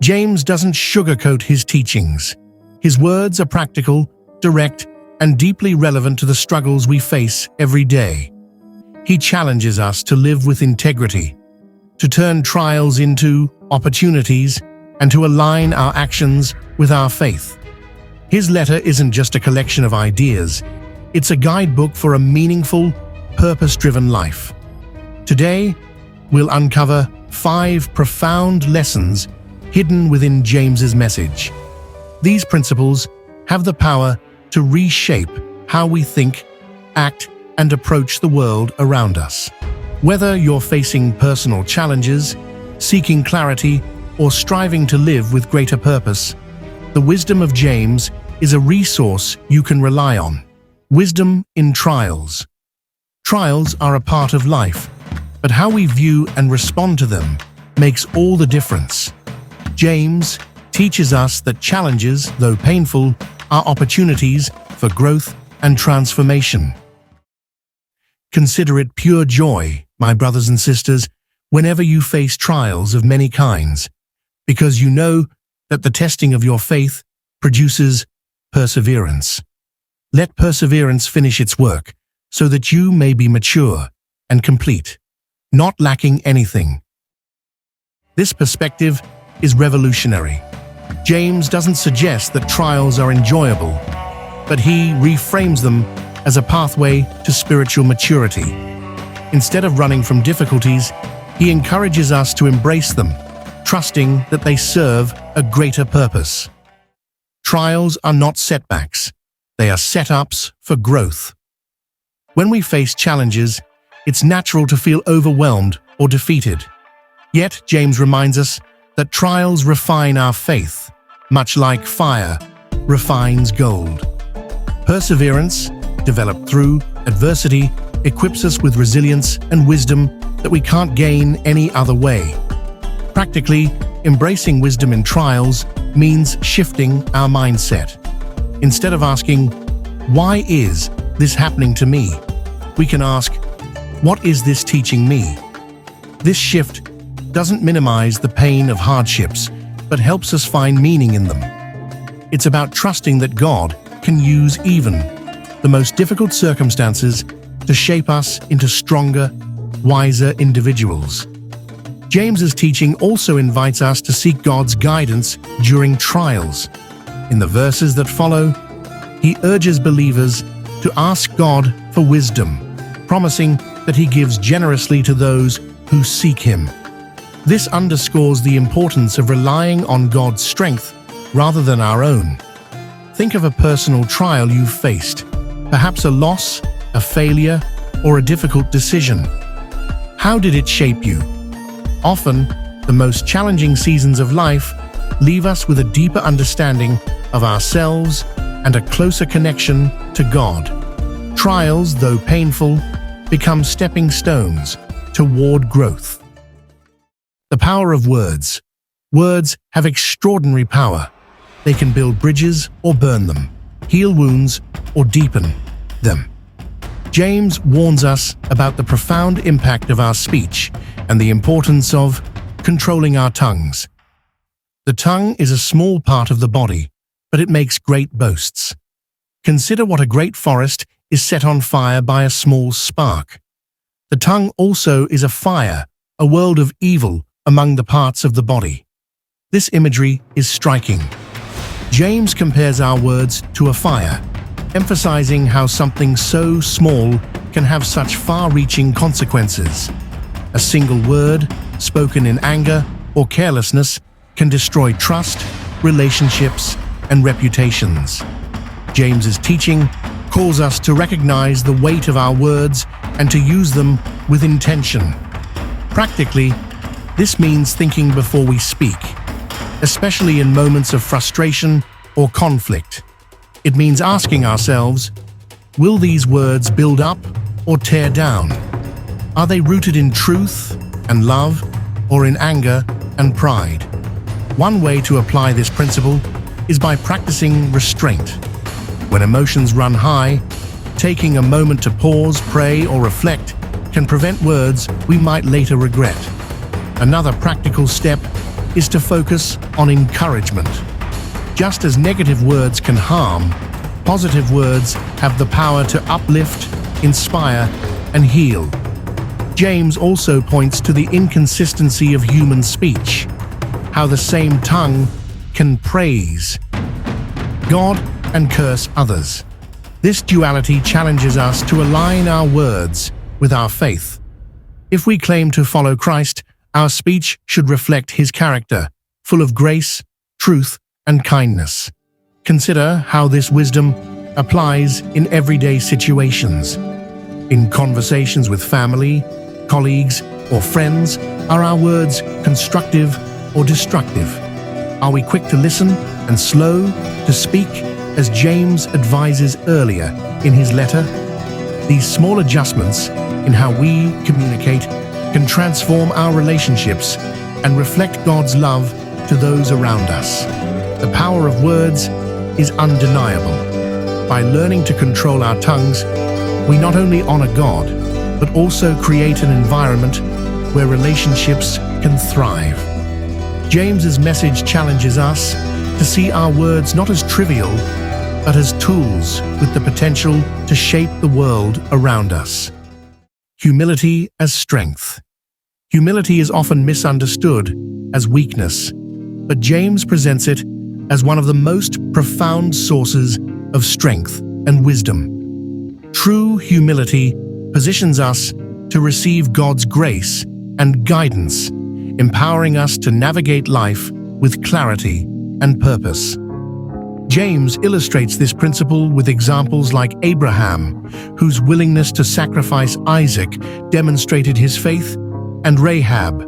James doesn't sugarcoat his teachings. His words are practical, direct, and deeply relevant to the struggles we face every day. He challenges us to live with integrity, to turn trials into opportunities, and to align our actions with our faith. His letter isn't just a collection of ideas, it's a guidebook for a meaningful, purpose-driven life. Today, we'll uncover 5 profound lessons hidden within James's message. These principles have the power to reshape how we think, act, and approach the world around us. Whether you're facing personal challenges, seeking clarity, or striving to live with greater purpose, the wisdom of James is a resource you can rely on. Wisdom in trials. Trials are a part of life, but how we view and respond to them makes all the difference. James teaches us that challenges, though painful, are opportunities for growth and transformation. Consider it pure joy, my brothers and sisters, whenever you face trials of many kinds, because you know that the testing of your faith produces perseverance. Let perseverance finish its work, so that you may be mature and complete, not lacking anything. This perspective is revolutionary. James doesn't suggest that trials are enjoyable, but he reframes them as a pathway to spiritual maturity. Instead of running from difficulties, he encourages us to embrace them, trusting that they serve a greater purpose. Trials are not setbacks, they are setups for growth. When we face challenges, it's natural to feel overwhelmed or defeated. Yet, James reminds us that trials refine our faith, much like fire refines gold. Perseverance, developed through adversity, equips us with resilience and wisdom that we can't gain any other way. Practically, embracing wisdom in trials means shifting our mindset. Instead of asking, "Why is this happening to me?" we can ask, "What is this teaching me?" This shift doesn't minimize the pain of hardships, but helps us find meaning in them. It's about trusting that God can use even the most difficult circumstances to shape us into stronger, wiser individuals. James's teaching also invites us to seek God's guidance during trials. In the verses that follow, he urges believers to ask God for wisdom, promising that he gives generously to those who seek him. This underscores the importance of relying on God's strength rather than our own. Think of a personal trial you've faced, perhaps a loss, a failure, or a difficult decision. How did it shape you? Often, the most challenging seasons of life leave us with a deeper understanding of ourselves and a closer connection to God. Trials, though painful, become stepping stones toward growth. The power of words. Words have extraordinary power. They can build bridges or burn them, heal wounds or deepen them. James warns us about the profound impact of our speech and the importance of controlling our tongues. The tongue is a small part of the body, but it makes great boasts. Consider what a great forest is set on fire by a small spark. The tongue also is a fire, a world of evil among the parts of the body. This imagery is striking. James compares our words to a fire, emphasizing how something so small can have such far-reaching consequences. A single word, spoken in anger or carelessness, can destroy trust, relationships, and reputations. James's teaching calls us to recognize the weight of our words and to use them with intention. Practically, this means thinking before we speak, especially in moments of frustration or conflict. It means asking ourselves, will these words build up or tear down? Are they rooted in truth and love, or in anger and pride? One way to apply this principle is by practicing restraint. When emotions run high, taking a moment to pause, pray, or reflect can prevent words we might later regret. Another practical step is to focus on encouragement. Just as negative words can harm, positive words have the power to uplift, inspire, and heal. James also points to the inconsistency of human speech, how the same tongue can praise God and curse others. This duality challenges us to align our words with our faith. If we claim to follow Christ, our speech should reflect His character, full of grace, truth, and kindness. Consider how this wisdom applies in everyday situations. In conversations with family, colleagues, or friends, are our words constructive or destructive? Are we quick to listen and slow to speak, as James advises earlier in his letter? These small adjustments in how we communicate can transform our relationships and reflect God's love to those around us. The power of words is undeniable. By learning to control our tongues, we not only honor God, but also create an environment where relationships can thrive. James's message challenges us to see our words not as trivial, but as tools with the potential to shape the world around us. Humility as strength. Humility is often misunderstood as weakness, but James presents it as one of the most profound sources of strength and wisdom. True humility positions us to receive God's grace and guidance, empowering us to navigate life with clarity and purpose. James illustrates this principle with examples like Abraham, whose willingness to sacrifice Isaac demonstrated his faith, and Rahab,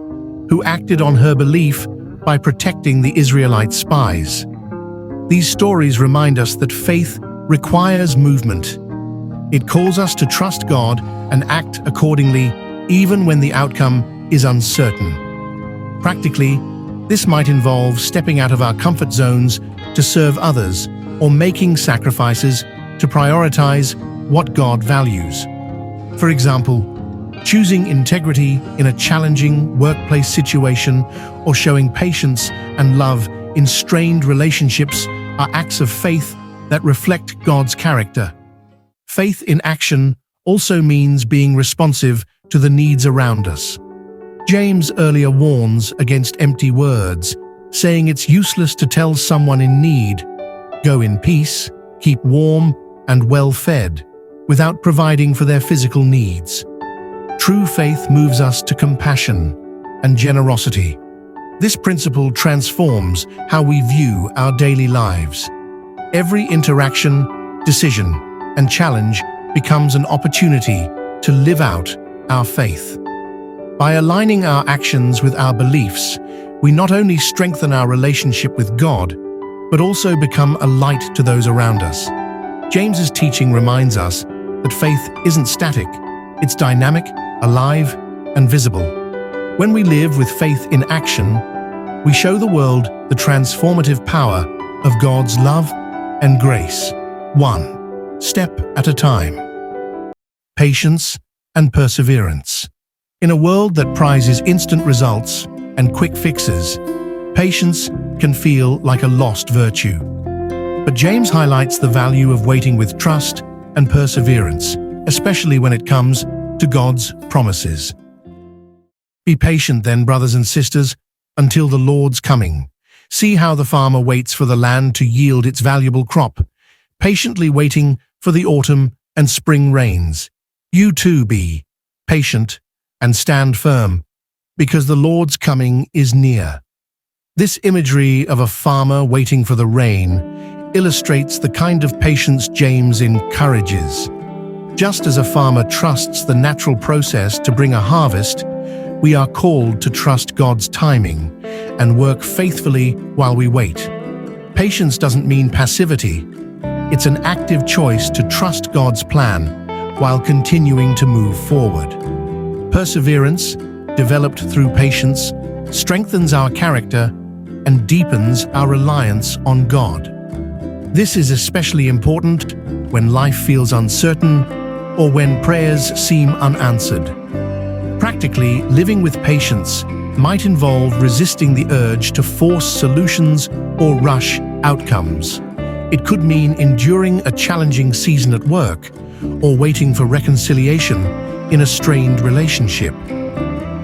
who acted on her belief by protecting the Israelite spies. These stories remind us that faith requires movement. It calls us to trust God and act accordingly, even when the outcome is uncertain. Practically, this might involve stepping out of our comfort zones to serve others, or making sacrifices to prioritize what God values. For example, choosing integrity in a challenging workplace situation or showing patience and love in strained relationships are acts of faith that reflect God's character. Faith in action also means being responsive to the needs around us. James earlier warns against empty words, saying it's useless to tell someone in need, "Go in peace, keep warm and well fed," without providing for their physical needs. True faith moves us to compassion and generosity. This principle transforms how we view our daily lives. Every interaction, decision, and challenge becomes an opportunity to live out our faith. By aligning our actions with our beliefs, we not only strengthen our relationship with God, but also become a light to those around us. James's teaching reminds us that faith isn't static, it's dynamic, alive, and visible. When we live with faith in action, we show the world the transformative power of God's love and grace, one step at a time. Patience and perseverance. In a world that prizes instant results and quick fixes, patience can feel like a lost virtue. But James highlights the value of waiting with trust and perseverance, especially when it comes to God's promises. Be patient then, brothers and sisters, until the Lord's coming. See how the farmer waits for the land to yield its valuable crop, patiently waiting for the autumn and spring rains. You too be patient and stand firm, because the Lord's coming is near. This imagery of a farmer waiting for the rain illustrates the kind of patience James encourages. Just as a farmer trusts the natural process to bring a harvest, we are called to trust God's timing and work faithfully while we wait. Patience doesn't mean passivity. It's an active choice to trust God's plan while continuing to move forward. Perseverance, developed through patience, strengthens our character and deepens our reliance on God. This is especially important when life feels uncertain or when prayers seem unanswered. Practically, living with patience might involve resisting the urge to force solutions or rush outcomes. It could mean enduring a challenging season at work or waiting for reconciliation in a strained relationship.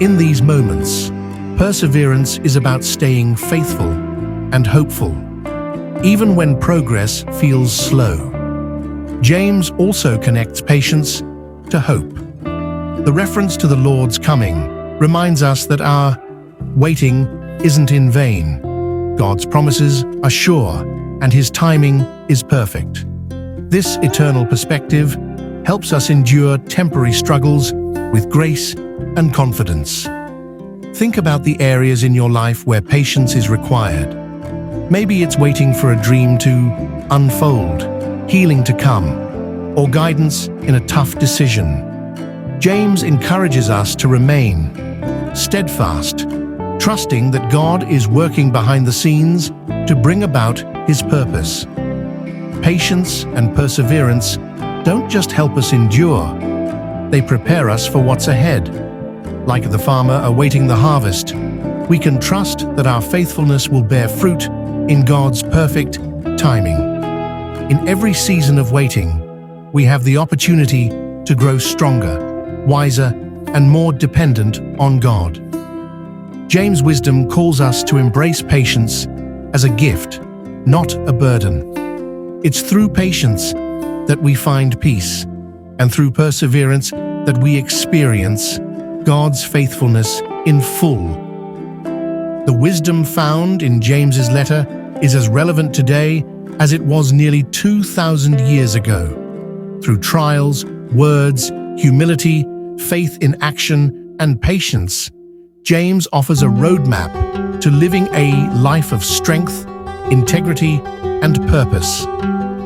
In these moments, perseverance is about staying faithful and hopeful, even when progress feels slow. James also connects patience to hope. The reference to the Lord's coming reminds us that our waiting isn't in vain. God's promises are sure, and His timing is perfect. This eternal perspective helps us endure temporary struggles with grace and confidence. Think about the areas in your life where patience is required. Maybe it's waiting for a dream to unfold, healing to come, or guidance in a tough decision. James encourages us to remain steadfast, trusting that God is working behind the scenes to bring about His purpose. Patience and perseverance don't just help us endure, they prepare us for what's ahead. Like the farmer awaiting the harvest, we can trust that our faithfulness will bear fruit in God's perfect timing. In every season of waiting, we have the opportunity to grow stronger, wiser, and more dependent on God. James' wisdom calls us to embrace patience as a gift, not a burden. It's through patience that we find peace, and through perseverance that we experience God's faithfulness in full. The wisdom found in James's letter is as relevant today as it was nearly 2,000 years ago. Through trials, words, humility, faith in action, and patience, James offers a roadmap to living a life of strength, integrity, and purpose.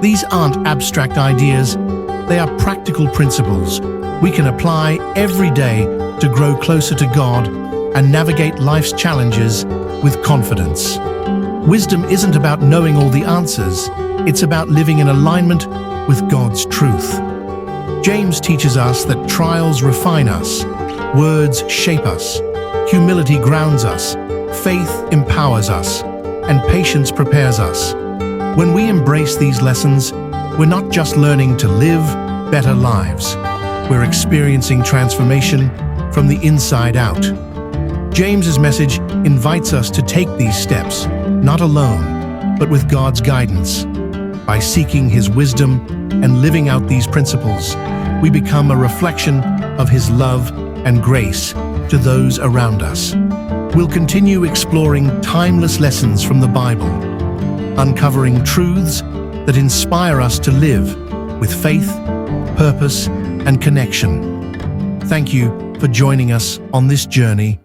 These aren't abstract ideas, they are practical principles we can apply every day to grow closer to God and navigate life's challenges with confidence. Wisdom isn't about knowing all the answers, it's about living in alignment with God's truth. James teaches us that trials refine us, words shape us, humility grounds us, faith empowers us, and patience prepares us. When we embrace these lessons, we're not just learning to live better lives, we're experiencing transformation from the inside out. James's message invites us to take these steps, not alone, but with God's guidance. By seeking His wisdom and living out these principles, we become a reflection of His love and grace to those around us. We'll continue exploring timeless lessons from the Bible, uncovering truths that inspire us to live with faith, purpose, and connection. Thank you for joining us on this journey